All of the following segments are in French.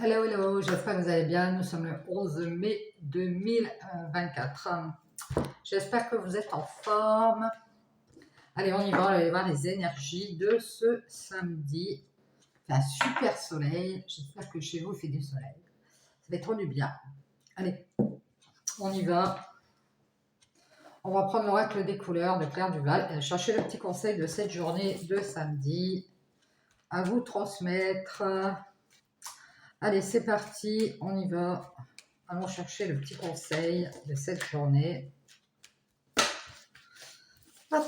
Hello, hello, j'espère que vous allez bien. Nous sommes le 11 mai 2024. J'espère que vous êtes en forme. Allez, on y va, on va aller voir les énergies de ce samedi. Il fait un super soleil. J'espère que chez vous, il fait du soleil. Ça fait trop du bien. Allez, on y va. On va prendre l'oracle des couleurs de Claire Duval et chercher le petit conseil de cette journée de samedi. À vous transmettre. Allez, c'est parti, on y va. Allons chercher le petit conseil de cette journée. Hop.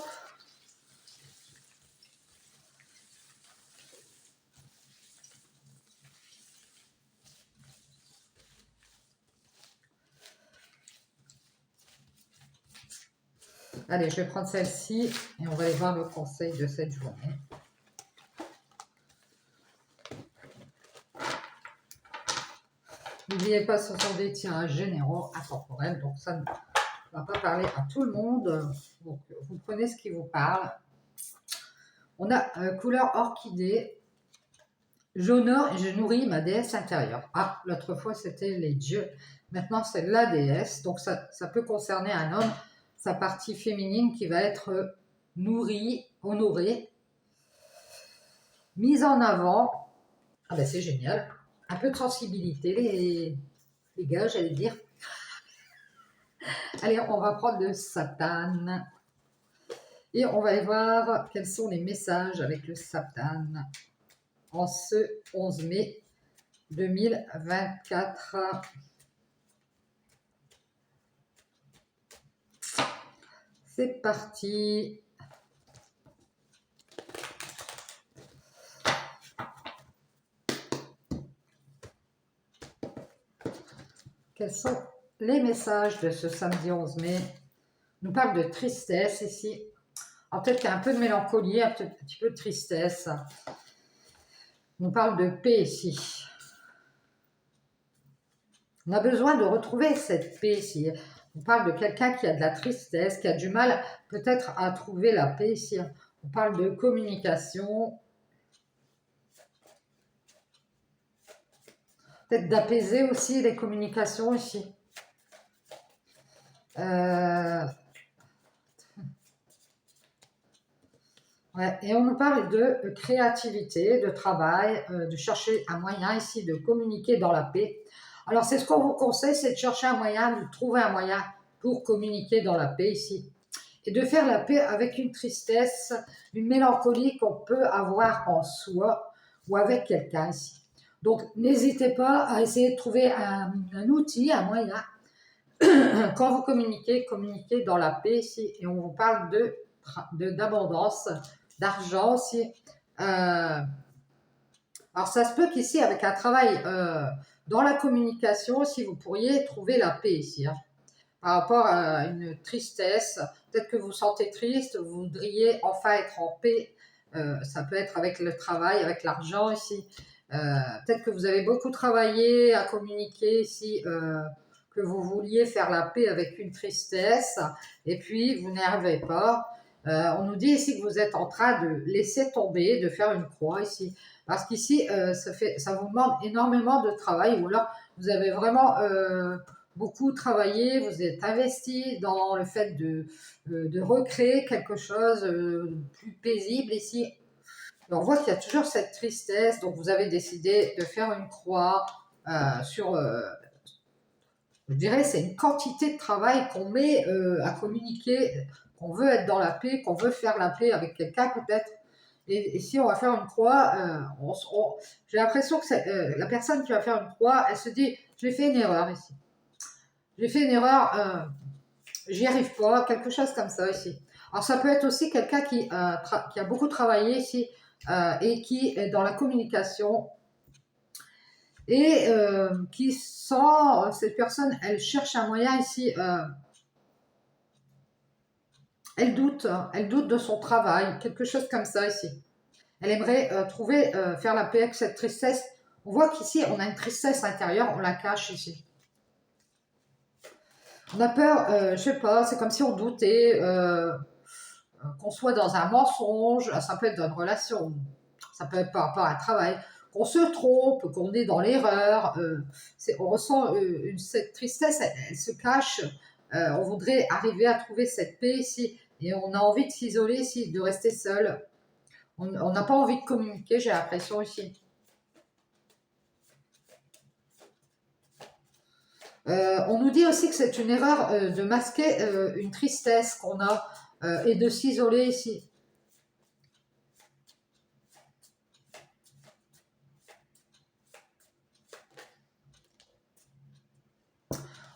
Allez, je vais prendre celle-ci et on va aller voir le conseil de cette journée. N'oubliez pas, ce sont des tirages généraux intemporels, donc ça ne va pas parler à tout le monde. Donc, vous prenez ce qui vous parle. On a couleur orchidée. J'honore et je nourris ma déesse intérieure. Ah, l'autre fois, c'était les dieux. Maintenant, c'est la déesse. Donc, ça peut concerner un homme, sa partie féminine qui va être nourrie, honorée, mise en avant. Ah ben, c'est génial. Un peu de sensibilité, les gars, j'allais dire. Allez, on va prendre le Satan. Et on va aller voir quels sont les messages avec le Satan en ce 11 mai 2024. C'est parti. Quels sont les messages de ce samedi 11 mai? On nous parle de tristesse ici. Alors peut-être qu'il y a un peu de mélancolie, un petit peu de tristesse. On nous parle de paix ici. On a besoin de retrouver cette paix ici. On parle de quelqu'un qui a de la tristesse, qui a du mal peut-être à trouver la paix ici. On parle de communication. Peut-être d'apaiser aussi les communications ici. Ouais, et on nous parle de créativité, de travail, de chercher un moyen ici de communiquer dans la paix. Alors, c'est ce qu'on vous conseille, c'est de chercher un moyen, de trouver un moyen pour communiquer dans la paix ici. Et de faire la paix avec une tristesse, une mélancolie qu'on peut avoir en soi ou avec quelqu'un ici. Donc, n'hésitez pas à essayer de trouver un outil, un moyen. Quand vous communiquez dans la paix ici. Et on vous parle d'abondance, d'argent aussi. Alors, ça se peut qu'ici, avec un travail dans la communication, si vous pourriez trouver la paix ici. Hein, par rapport à une tristesse, peut-être que vous vous sentez triste, vous voudriez enfin être en paix. Ça peut être avec le travail, avec l'argent ici. Peut-être que vous avez beaucoup travaillé à communiquer ici, que vous vouliez faire la paix avec une tristesse, et puis vous n'y arrivez pas. On nous dit ici que vous êtes en train de laisser tomber, de faire une croix ici. Parce qu'ici, ça vous demande énormément de travail, ou alors vous avez vraiment beaucoup travaillé, vous êtes investi dans le fait de recréer quelque chose de plus paisible ici. On voit qu'il y a toujours cette tristesse, donc vous avez décidé de faire une croix sur, je dirais, c'est une quantité de travail qu'on met à communiquer, qu'on veut être dans la paix, qu'on veut faire la paix avec quelqu'un peut-être. Et si on va faire une croix, j'ai l'impression que la personne qui va faire une croix, elle se dit, j'ai fait une erreur ici. J'ai fait une erreur, j'y arrive pas, quelque chose comme ça ici. Alors ça peut être aussi quelqu'un qui a beaucoup travaillé ici et qui est dans la communication et qui sent, cette personne, elle cherche un moyen ici, elle doute de son travail, quelque chose comme ça ici. Elle aimerait faire la paix avec cette tristesse. On voit qu'ici, on a une tristesse intérieure, on la cache ici. On a peur, je sais pas, c'est comme si on doutait qu'on soit dans un mensonge, ça peut être dans une relation, ça peut être par rapport à un travail, qu'on se trompe, qu'on est dans l'erreur. On ressent cette tristesse, elle se cache. On voudrait arriver à trouver cette paix ici. Et on a envie de s'isoler ici, de rester seul. On n'a pas envie de communiquer, j'ai l'impression ici. On nous dit aussi que c'est une erreur de masquer une tristesse qu'on a et de s'isoler ici.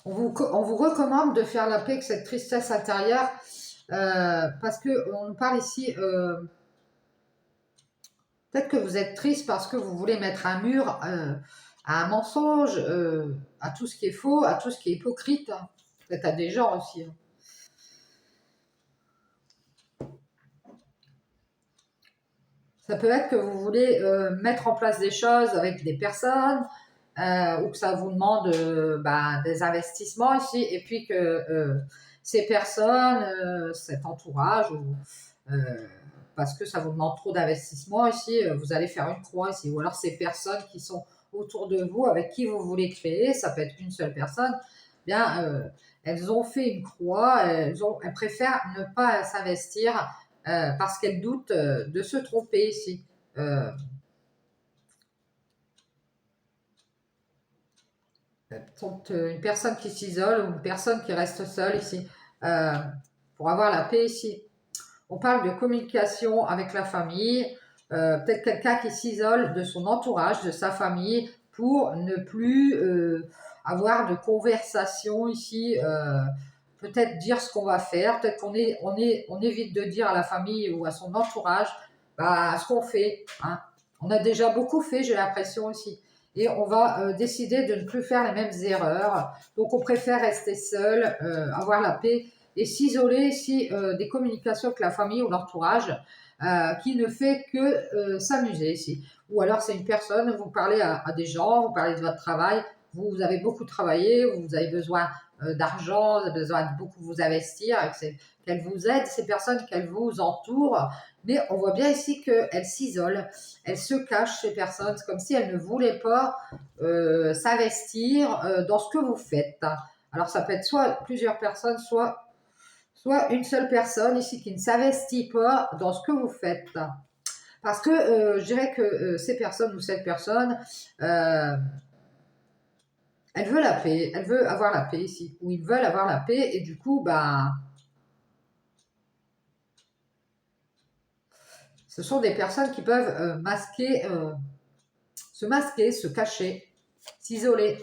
On vous recommande de faire la paix avec cette tristesse intérieure parce qu'on nous parle ici, peut-être que vous êtes triste parce que vous voulez mettre un mur à un mensonge, à tout ce qui est faux, à tout ce qui est hypocrite, hein. Peut-être à des gens aussi, hein. Ça peut être que vous voulez mettre en place des choses avec des personnes ou que ça vous demande des investissements ici et puis que ces personnes, cet entourage, parce que ça vous demande trop d'investissement ici, vous allez faire une croix ici. Ou alors ces personnes qui sont autour de vous, avec qui vous voulez créer, ça peut être une seule personne, bien elles ont fait une croix, elles préfèrent ne pas s'investir parce qu'elles doutent de se tromper ici. Une personne qui s'isole ou une personne qui reste seule ici, pour avoir la paix ici. On parle de communication avec la famille, peut-être quelqu'un qui s'isole de son entourage, de sa famille, pour ne plus avoir de conversation ici, peut-être dire ce qu'on va faire, peut-être qu'on évite de dire à la famille ou à son entourage ce qu'on fait, hein. On a déjà beaucoup fait, j'ai l'impression ici. Et on va décider de ne plus faire les mêmes erreurs. Donc on préfère rester seul, avoir la paix et s'isoler ici des communications avec la famille ou l'entourage qui ne fait que s'amuser ici. Ou alors c'est une personne, vous parlez à des gens, vous parlez de votre travail, vous avez beaucoup travaillé, vous avez besoin d'argent, vous avez besoin de beaucoup vous investir, qu'elles vous aident, ces personnes qu'elles vous entourent, mais on voit bien ici qu'elles s'isolent, elles se cachent, ces personnes, c'est comme si elles ne voulaient pas s'investir dans ce que vous faites. Alors ça peut être soit plusieurs personnes, soit une seule personne ici qui ne s'investit pas dans ce que vous faites. Parce que je dirais que ces personnes ou cette personne, elle veut la paix, elle veut avoir la paix ici, ou ils veulent avoir la paix, et du coup, ce sont des personnes qui peuvent se masquer, se cacher, s'isoler.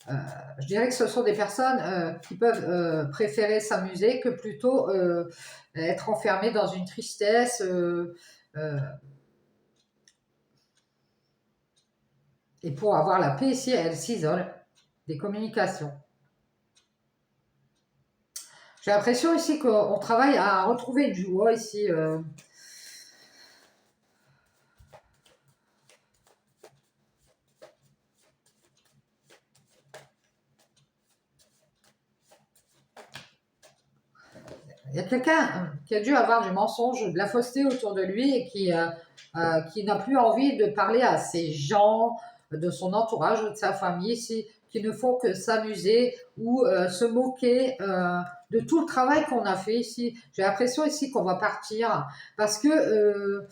Je dirais que ce sont des personnes qui peuvent préférer s'amuser que plutôt être enfermées dans une tristesse. Et pour avoir la paix ici, elles s'isolent des communications. J'ai l'impression ici qu'on travaille à retrouver une joie ici. Il y a quelqu'un qui a dû avoir du mensonge, de la fausseté autour de lui et qui n'a plus envie de parler à ces gens de son entourage ou de sa famille qui ne font que s'amuser ou se moquer de tout le travail qu'on a fait ici. J'ai l'impression ici qu'on va partir parce que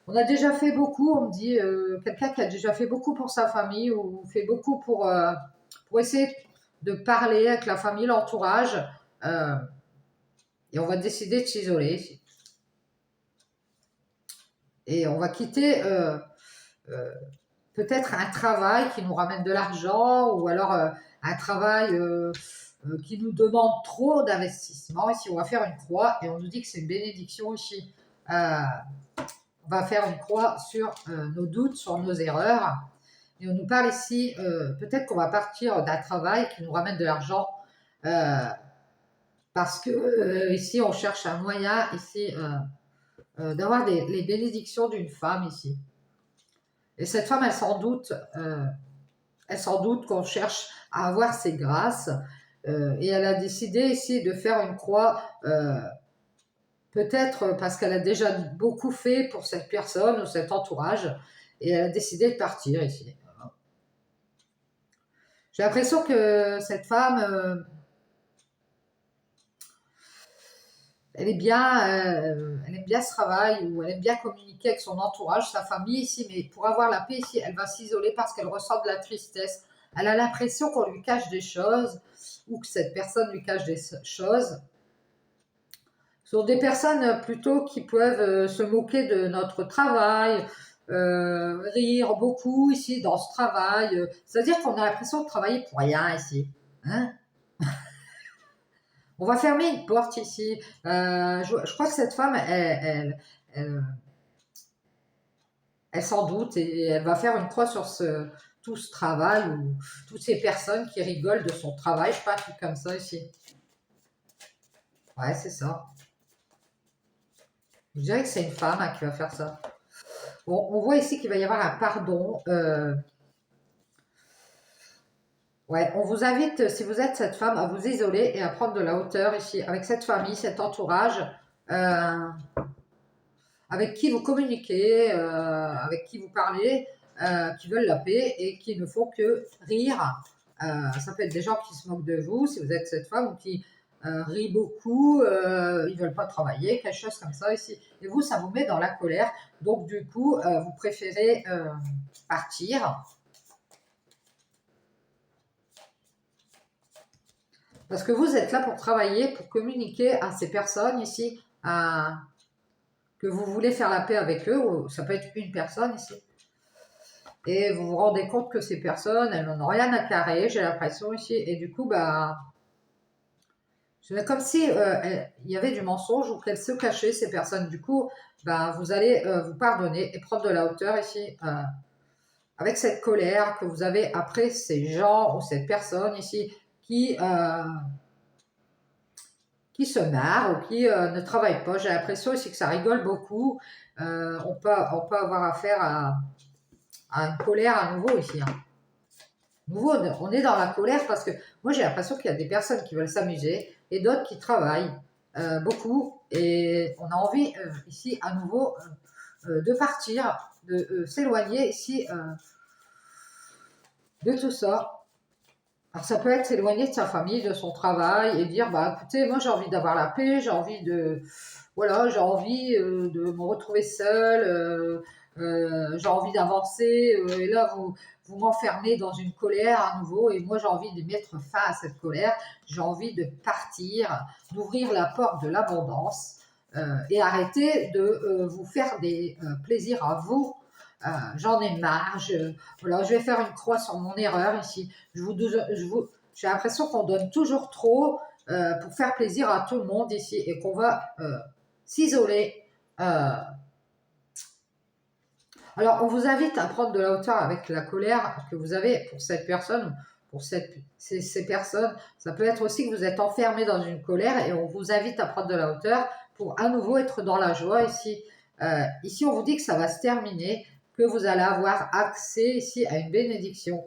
on a déjà fait beaucoup, on me dit, quelqu'un qui a déjà fait beaucoup pour sa famille ou fait beaucoup pour essayer de parler avec la famille, l'entourage. Et on va décider de s'isoler ici. Et on va quitter peut-être un travail qui nous ramène de l'argent ou alors un travail qui nous demande trop d'investissement. Ici, on va faire une croix et on nous dit que c'est une bénédiction ici. On va faire une croix sur nos doutes, sur nos erreurs. Et on nous parle ici, peut-être qu'on va partir d'un travail qui nous ramène de l'argent parce que ici, on cherche un moyen ici d'avoir les bénédictions d'une femme ici. Et cette femme, elle s'en doute qu'on cherche à avoir ses grâces. Et elle a décidé ici de faire une croix, peut-être parce qu'elle a déjà beaucoup fait pour cette personne ou cet entourage. et elle a décidé de partir ici. J'ai l'impression que cette femme, elle aime bien ce travail, ou elle aime bien communiquer avec son entourage, sa famille ici, mais pour avoir la paix ici, elle va s'isoler parce qu'elle ressent de la tristesse. Elle a l'impression qu'on lui cache des choses, ou que cette personne lui cache des choses. Ce sont des personnes plutôt qui peuvent se moquer de notre travail, rire beaucoup ici dans ce travail. C'est-à-dire qu'on a l'impression de travailler pour rien ici. Hein. On va fermer une porte ici. Je crois que cette femme, elle s'en doute et elle va faire une croix sur tout ce travail, ou toutes ces personnes qui rigolent de son travail. Je sais pas, un truc comme ça ici. Ouais, c'est ça. Je dirais que c'est une femme qui va faire ça. Bon, on voit ici qu'il va y avoir un pardon. Ouais, on vous invite, si vous êtes cette femme, à vous isoler et à prendre de la hauteur ici, avec cette famille, cet entourage, euh, avec qui vous communiquez, avec qui vous parlez, qui veulent la paix et qui ne font que rire. Ça peut être des gens qui se moquent de vous, si vous êtes cette femme, ou qui rient beaucoup, ils ne veulent pas travailler, quelque chose comme ça ici. Et vous, ça vous met dans la colère. Donc, du coup, vous préférez partir. Parce que vous êtes là pour travailler, pour communiquer à ces personnes ici, que vous voulez faire la paix avec eux, ou ça peut être une personne ici. Et vous vous rendez compte que ces personnes, elles n'en ont rien à carrer, j'ai l'impression ici. Et du coup, bah, c'est comme si il y avait du mensonge, ou qu'elles se cachaient, ces personnes. Du coup, bah, vous allez vous pardonner et prendre de la hauteur ici, avec cette colère que vous avez après ces gens ou cette personne ici qui se marrent, ou qui ne travaillent pas. J'ai l'impression aussi que ça rigole beaucoup. On peut avoir affaire à une colère à nouveau ici. Hein. Nouveau, on est dans la colère parce que moi j'ai l'impression qu'il y a des personnes qui veulent s'amuser et d'autres qui travaillent beaucoup, et on a envie ici à nouveau de partir, de s'éloigner ici de tout ça. Alors ça peut être s'éloigner de sa famille, de son travail, et dire bah écoutez, moi j'ai envie d'avoir la paix, j'ai envie de voilà, j'ai envie de me retrouver seule, j'ai envie d'avancer, et là vous m'enfermez dans une colère à nouveau, et moi j'ai envie de mettre fin à cette colère, j'ai envie de partir, d'ouvrir la porte de l'abondance, et arrêter de vous faire des plaisirs à vous. J'en ai marre, voilà, je vais faire une croix sur mon erreur ici. J'ai l'impression qu'on donne toujours trop pour faire plaisir à tout le monde ici, et qu'on va s'isoler. Alors, on vous invite à prendre de la hauteur avec la colère que vous avez pour cette personne, pour ces personnes. Ça peut être aussi que vous êtes enfermé dans une colère, et on vous invite à prendre de la hauteur pour à nouveau être dans la joie ici. Ici, on vous dit que ça va se terminer, que vous allez avoir accès ici à une bénédiction.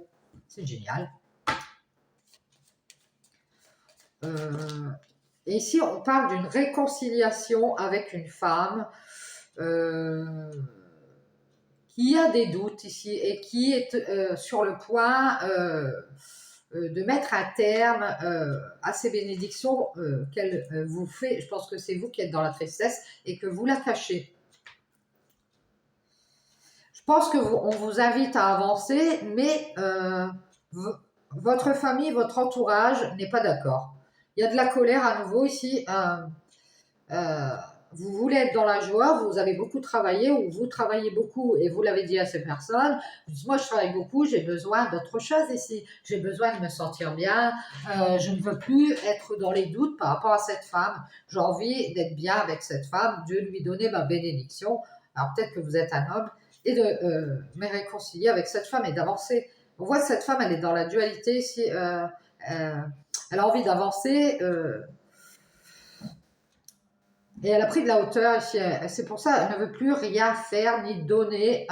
C'est génial. Et ici, on parle d'une réconciliation avec une femme qui a des doutes ici, et qui est sur le point de mettre un terme à ces bénédictions qu'elle vous fait. Je pense que c'est vous qui êtes dans la tristesse et que vous la cachez. Je pense qu'on vous invite à avancer, mais votre famille, votre entourage n'est pas d'accord. Il y a de la colère à nouveau ici. Vous voulez être dans la joie, vous avez beaucoup travaillé, ou vous travaillez beaucoup et vous l'avez dit à ces personnes. Moi, je travaille beaucoup, j'ai besoin d'autre chose ici. J'ai besoin de me sentir bien. Je ne veux plus être dans les doutes par rapport à cette femme. J'ai envie d'être bien avec cette femme, de lui donner ma bénédiction. Alors peut-être que vous êtes un homme, et de me réconcilier avec cette femme et d'avancer. On voit que cette femme, elle est dans la dualité ici. Elle a envie d'avancer. Et elle a pris de la hauteur ici. C'est pour ça qu'elle ne veut plus rien faire ni donner.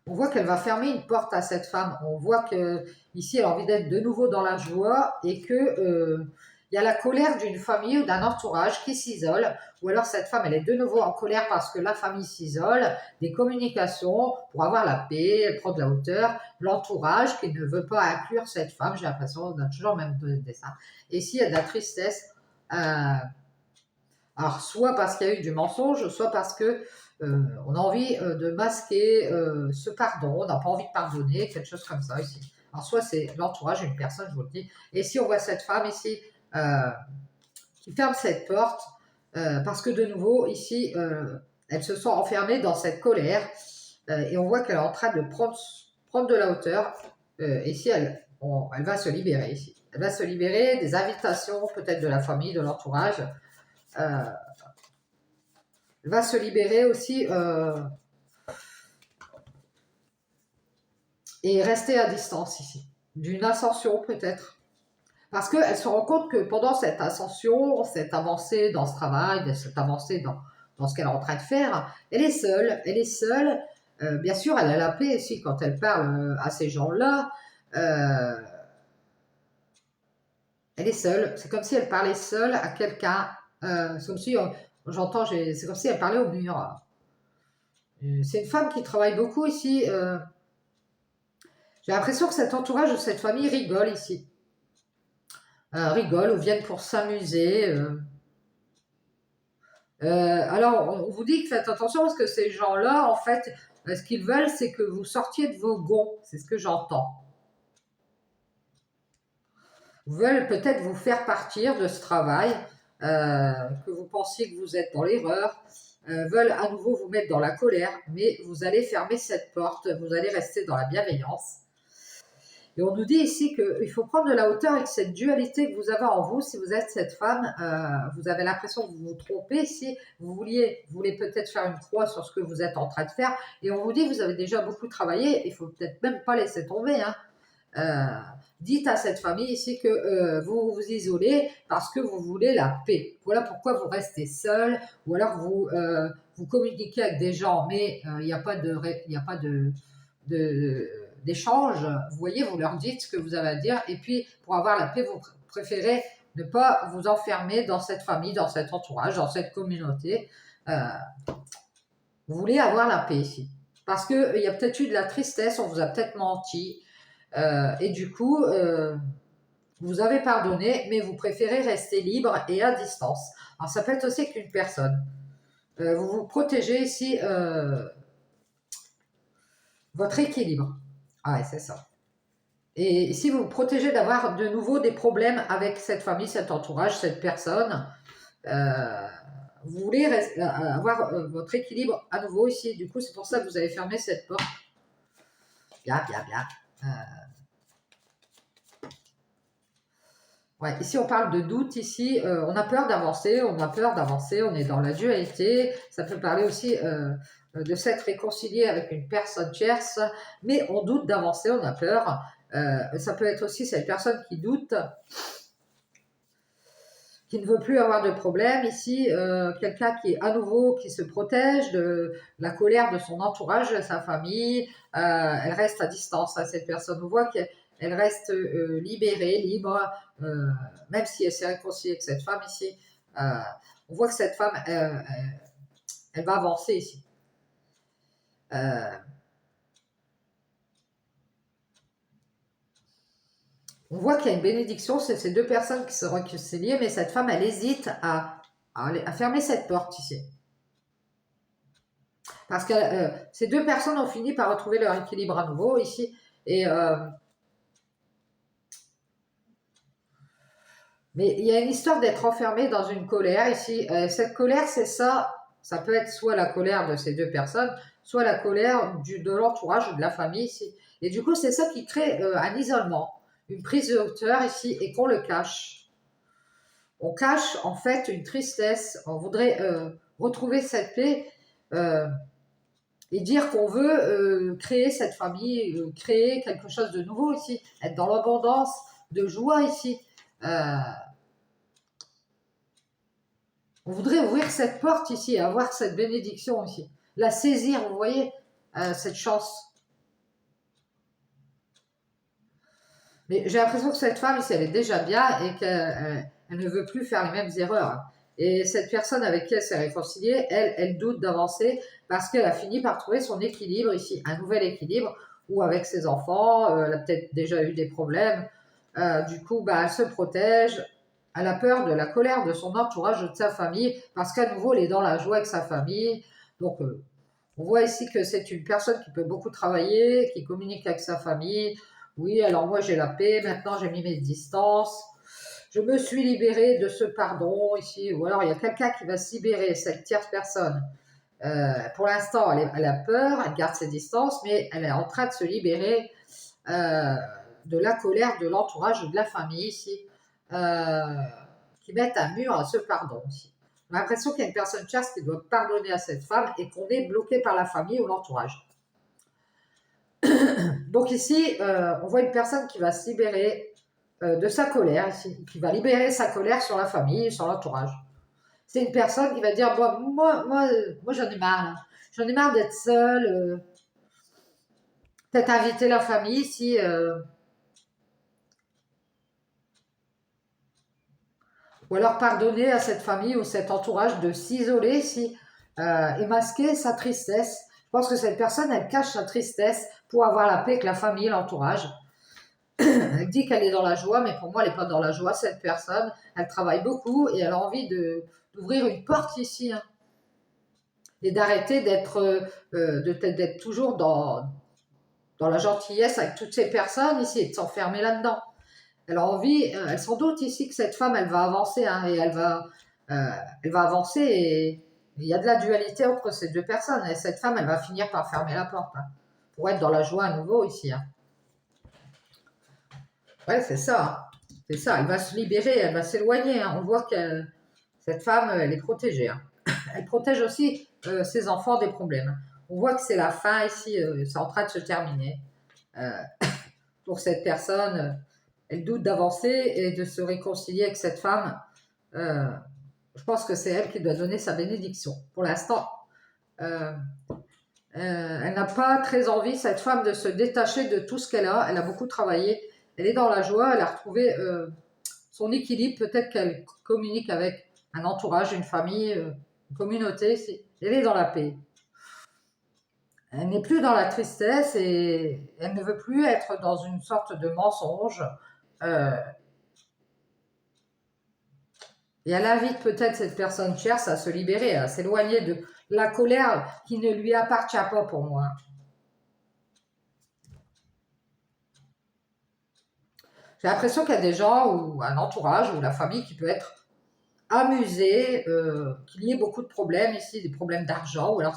On voit qu'elle va fermer une porte à cette femme. On voit que ici elle a envie d'être de nouveau dans la joie, et que il y a la colère d'une famille ou d'un entourage qui s'isole, ou alors cette femme, elle est de nouveau en colère parce que la famille s'isole, des communications pour avoir la paix, elle prend de la hauteur, l'entourage qui ne veut pas inclure cette femme, j'ai l'impression, on a toujours le même dessin. Et ici, il y a de la tristesse, alors soit parce qu'il y a eu du mensonge, soit parce que on a envie de masquer ce pardon, on n'a pas envie de pardonner, quelque chose comme ça ici. Alors soit c'est l'entourage, une personne, je vous le dis. Et si on voit cette femme ici euh, qui ferme cette porte, parce que de nouveau ici, elle se sent enfermée dans cette colère, et on voit qu'elle est en train de prendre de la hauteur. Ici, elle va se libérer ici. Elle va se libérer des invitations peut-être de la famille, de l'entourage. Euh, elle va se libérer aussi et rester à distance ici, d'une ascension peut-être. Parce qu'elle se rend compte que pendant cette ascension, cette avancée dans ce travail, cette avancée dans ce qu'elle est en train de faire, elle est seule. Elle est seule. Bien sûr, elle a la paix aussi quand elle parle à ces gens-là. Elle est seule. C'est comme si elle parlait seule à quelqu'un. C'est comme si, c'est comme si elle parlait au mur. C'est une femme qui travaille beaucoup ici. J'ai l'impression que cet entourage de cette famille rigole ici. Rigole ou viennent pour s'amuser. Alors, on vous dit que faites attention parce que ces gens-là, en fait, ce qu'ils veulent, c'est que vous sortiez de vos gonds. C'est ce que j'entends. Ils veulent peut-être vous faire partir de ce travail, que vous pensiez que vous êtes dans l'erreur, veulent à nouveau vous mettre dans la colère, mais vous allez fermer cette porte, vous allez rester dans la bienveillance. Et on nous dit ici qu'il faut prendre de la hauteur avec cette dualité que vous avez en vous. Si vous êtes cette femme, vous avez l'impression que vous vous trompez. Si vous voulez peut-être faire une croix sur ce que vous êtes en train de faire, et on vous dit que vous avez déjà beaucoup travaillé, il faut peut-être même pas laisser tomber. Dites à cette famille ici que vous vous isolez parce que vous voulez la paix. Voilà pourquoi vous restez seul, ou alors vous communiquez avec des gens, mais il n'y a pas d'échange. Vous voyez, vous leur dites ce que vous avez à dire, et puis pour avoir la paix, vous préférez ne pas vous enfermer dans cette famille, dans cet entourage, dans cette communauté. Vous voulez avoir la paix ici. Parce qu'il y a peut-être eu de la tristesse, on vous a peut-être menti, et du coup, vous avez pardonné, mais vous préférez rester libre et à distance. Alors ça peut être aussi qu'une personne. Vous vous protégez ici votre équilibre. Ah ouais, c'est ça. Et si vous vous protégez d'avoir de nouveau des problèmes avec cette famille, cet entourage, cette personne, vous voulez avoir votre équilibre à nouveau ici. Du coup, c'est pour ça que vous avez fermé cette porte. Bien, bien, bien. Ouais, ici on parle de doute, ici on a peur d'avancer, on est dans la dualité, ça peut parler aussi de s'être réconcilié avec une personne tierce, mais on doute d'avancer, on a peur. Ça peut être aussi cette personne qui doute, qui ne veut plus avoir de problème, ici quelqu'un qui est à nouveau, qui se protège de la colère de son entourage, de sa famille, elle reste à distance, hein, cette personne, on voit qu'elle reste libérée, libre, même si elle s'est réconciliée avec cette femme ici, on voit que cette femme, elle va avancer ici. On voit qu'il y a une bénédiction, c'est ces deux personnes qui se réconcilient, mais cette femme, elle hésite à fermer cette porte ici. Parce que ces deux personnes ont fini par retrouver leur équilibre à nouveau ici, et mais il y a une histoire d'être enfermé dans une colère ici. Cette colère, c'est ça. Ça peut être soit la colère de ces deux personnes, soit la colère de l'entourage ou de la famille ici. Et du coup, c'est ça qui crée un isolement, une prise de hauteur ici, et qu'on le cache. On cache en fait une tristesse. On voudrait retrouver cette paix et dire qu'on veut créer cette famille, créer quelque chose de nouveau ici, être dans l'abondance, de joie ici. On voudrait ouvrir cette porte ici, avoir cette bénédiction ici, la saisir, vous voyez, cette chance. Mais j'ai l'impression que cette femme ici, elle est déjà bien et qu'elle elle ne veut plus faire les mêmes erreurs. Et cette personne avec qui elle s'est réconciliée, elle doute d'avancer parce qu'elle a fini par trouver son équilibre ici, un nouvel équilibre, ou avec ses enfants, elle a peut-être déjà eu des problèmes. Du coup, bah, elle se protège, elle a peur de la colère de son entourage, de sa famille, parce qu'à nouveau, elle est dans la joie avec sa famille. Donc, on voit ici que c'est une personne qui peut beaucoup travailler, qui communique avec sa famille. Oui, alors moi j'ai la paix, maintenant j'ai mis mes distances. Je me suis libérée de ce pardon ici. Ou alors il y a quelqu'un qui va se libérer, cette tierce personne. Pour l'instant, elle a peur, elle garde ses distances, mais elle est en train de se libérer de la colère de l'entourage ou de la famille ici, euh, qui mettent un mur à ce pardon ici. J'ai l'impression qu'il y a une personne tierce qui doit pardonner à cette femme et qu'on est bloqué par la famille ou l'entourage. Donc ici, on voit une personne qui va se libérer de sa colère, ici, qui va libérer sa colère sur la famille, sur l'entourage. C'est une personne qui va dire bon, moi j'en ai marre, là. J'en ai marre d'être seule. Peut-être inviter la famille ici. Ou alors pardonner à cette famille ou cet entourage de s'isoler ici et masquer sa tristesse. Je pense que cette personne, elle cache sa tristesse pour avoir la paix avec la famille, l'entourage. Elle dit qu'elle est dans la joie, mais pour moi, elle n'est pas dans la joie, cette personne. Elle travaille beaucoup et elle a envie d'ouvrir une porte ici. Hein, et d'arrêter d'être toujours dans la gentillesse avec toutes ces personnes ici et de s'enfermer là-dedans. Elle a envie, elle s'en doute ici que cette femme, elle va avancer, hein, et elle va avancer et il y a de la dualité entre ces deux personnes. Et cette femme, elle va finir par fermer la porte, hein, pour être dans la joie à nouveau ici. Hein. Ouais, c'est ça. Hein. C'est ça. Elle va se libérer, elle va s'éloigner. Hein. On voit que cette femme, elle est protégée. Hein. Elle protège aussi ses enfants des problèmes. On voit que c'est la fin ici, c'est en train de se terminer. Euh, pour cette personne, elle doute d'avancer et de se réconcilier avec cette femme. Euh, je pense que c'est elle qui doit donner sa bénédiction. Pour l'instant, euh, elle n'a pas très envie, cette femme, de se détacher de tout ce qu'elle a. Elle a beaucoup travaillé. Elle est dans la joie. Elle a retrouvé son équilibre. Peut-être qu'elle communique avec un entourage, une famille, une communauté. Elle est dans la paix. Elle n'est plus dans la tristesse et elle ne veut plus être dans une sorte de mensonge. Euh, et elle invite peut-être cette personne tierce à se libérer, à s'éloigner de la colère qui ne lui appartient pas pour moi. J'ai l'impression qu'il y a des gens ou un entourage ou la famille qui peut être amusé, qu'il y ait beaucoup de problèmes ici, des problèmes d'argent, ou alors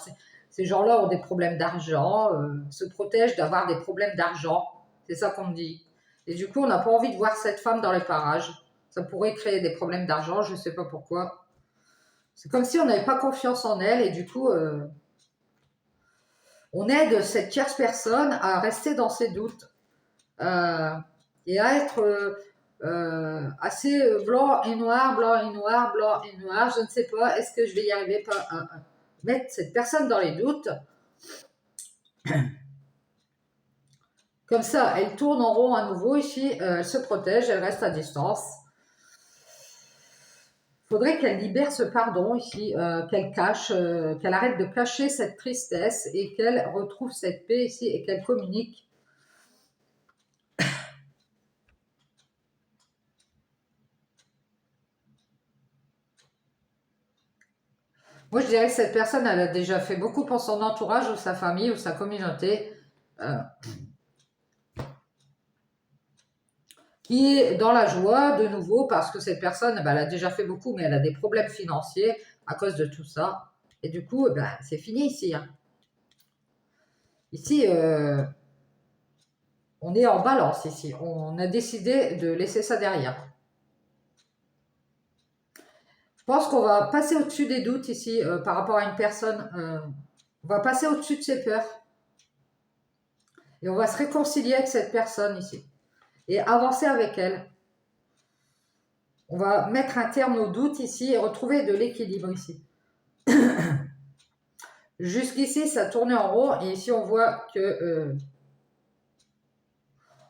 ces gens-là ont des problèmes d'argent, se protègent d'avoir des problèmes d'argent, c'est ça qu'on me dit. Et du coup, on n'a pas envie de voir cette femme dans les parages. Ça pourrait créer des problèmes d'argent, je ne sais pas pourquoi. C'est comme si on n'avait pas confiance en elle et du coup, on aide cette tierce personne à rester dans ses doutes euh, et à être assez blanc et noir, blanc et noir, blanc et noir. Je ne sais pas, est-ce que je vais y arriver à mettre cette personne dans les doutes. Comme ça, elle tourne en rond à nouveau ici, elle se protège, elle reste à distance. Il faudrait qu'elle libère ce pardon ici, qu'elle cache, qu'elle arrête de cacher cette tristesse et qu'elle retrouve cette paix ici et qu'elle communique. Moi, je dirais que cette personne, elle a déjà fait beaucoup pour son entourage ou sa famille ou sa communauté, euh, qui est dans la joie de nouveau parce que cette personne, ben, elle a déjà fait beaucoup, mais elle a des problèmes financiers à cause de tout ça. Et du coup, ben, c'est fini ici. Hein. Ici, on est en balance ici. On a décidé de laisser ça derrière. Je pense qu'on va passer au-dessus des doutes ici par rapport à une personne. On va passer au-dessus de ses peurs. Et on va se réconcilier avec cette personne ici. Et avancer avec elle. On va mettre un terme aux doutes ici et retrouver de l'équilibre ici. Jusqu'ici, ça tournait en rond et ici, on voit que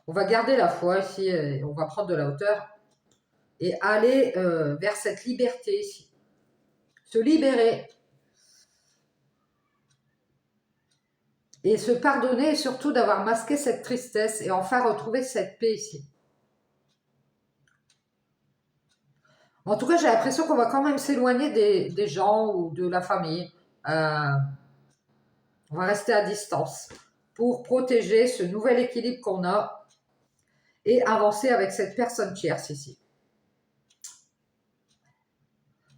on va garder la foi ici et on va prendre de la hauteur. et aller vers cette liberté ici. Se libérer. Et se pardonner, et surtout d'avoir masqué cette tristesse et enfin retrouver cette paix ici. En tout cas, j'ai l'impression qu'on va quand même s'éloigner des gens ou de la famille. On va rester à distance pour protéger ce nouvel équilibre qu'on a et avancer avec cette personne tierce ici.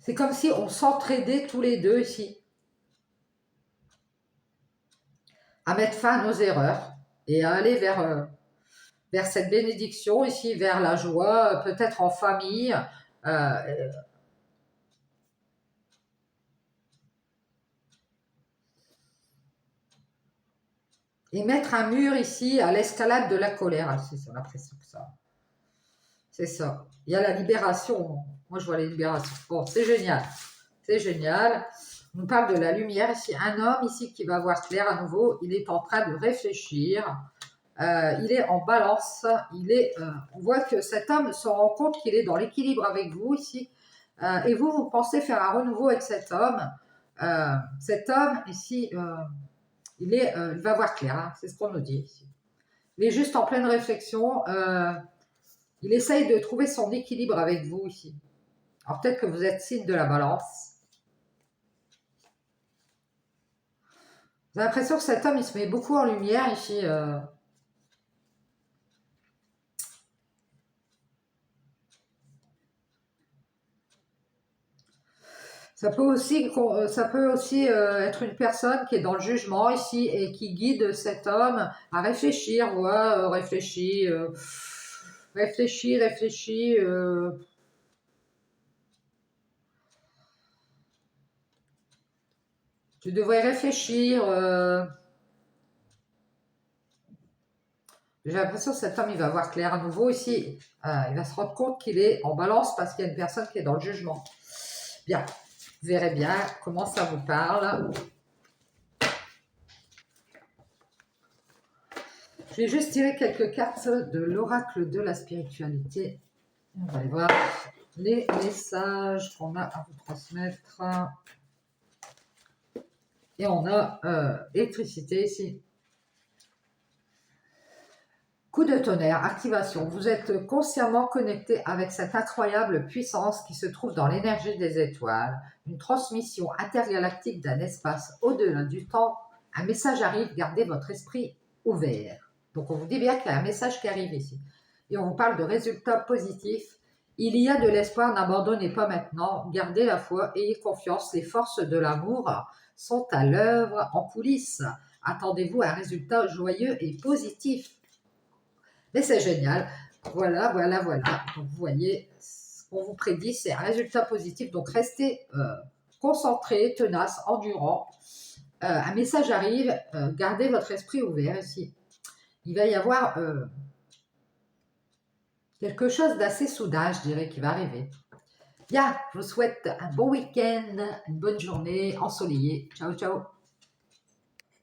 C'est comme si on s'entraidait tous les deux ici à mettre fin à nos erreurs et à aller vers cette bénédiction ici, vers la joie, peut-être en famille. Et mettre un mur ici à l'escalade de la colère. C'est ça, l'impression que ça. C'est ça. Il y a la libération. Moi, je vois la libération. Bon, c'est génial. C'est génial. On nous parle de la lumière ici. Un homme ici qui va voir clair à nouveau. Il est en train de réfléchir. Il est en balance. On voit que cet homme se rend compte qu'il est dans l'équilibre avec vous ici. Et vous pensez faire un renouveau avec cet homme. Cet homme ici, il va voir clair. Hein, c'est ce qu'on nous dit ici. Il est juste en pleine réflexion. Il essaye de trouver son équilibre avec vous ici. Alors peut-être que vous êtes signe de la balance. J'ai l'impression que cet homme, il se met beaucoup en lumière ici. Ça peut aussi être une personne qui est dans le jugement ici et qui guide cet homme à réfléchir. Ouais, réfléchis. Tu devrais réfléchir. J'ai l'impression que cet homme, il va voir clair à nouveau ici. Il va se rendre compte qu'il est en balance parce qu'il y a une personne qui est dans le jugement. Bien, vous verrez bien comment ça vous parle. Je vais juste tirer quelques cartes de l'oracle de la spiritualité. On va aller voir les messages qu'on a à vous transmettre. Et on a électricité ici. Coup de tonnerre, activation. Vous êtes consciemment connecté avec cette incroyable puissance qui se trouve dans l'énergie des étoiles. Une transmission intergalactique d'un espace au-delà du temps. Un message arrive, gardez votre esprit ouvert. Donc on vous dit bien qu'il y a un message qui arrive ici. Et on vous parle de résultats positifs. Il y a de l'espoir, n'abandonnez pas maintenant. Gardez la foi, ayez confiance. Les forces de l'amour sont à l'œuvre en coulisses. Attendez-vous à un résultat joyeux et positif. Mais c'est génial. Voilà. Donc, vous voyez, ce qu'on vous prédit, c'est un résultat positif. Donc, restez concentré, tenace, endurant. Un message arrive. Gardez votre esprit ouvert ici. Il va y avoir quelque chose d'assez soudain, je dirais, qui va arriver. Bien, je vous souhaite un bon week-end, une bonne journée ensoleillée. Ciao, ciao.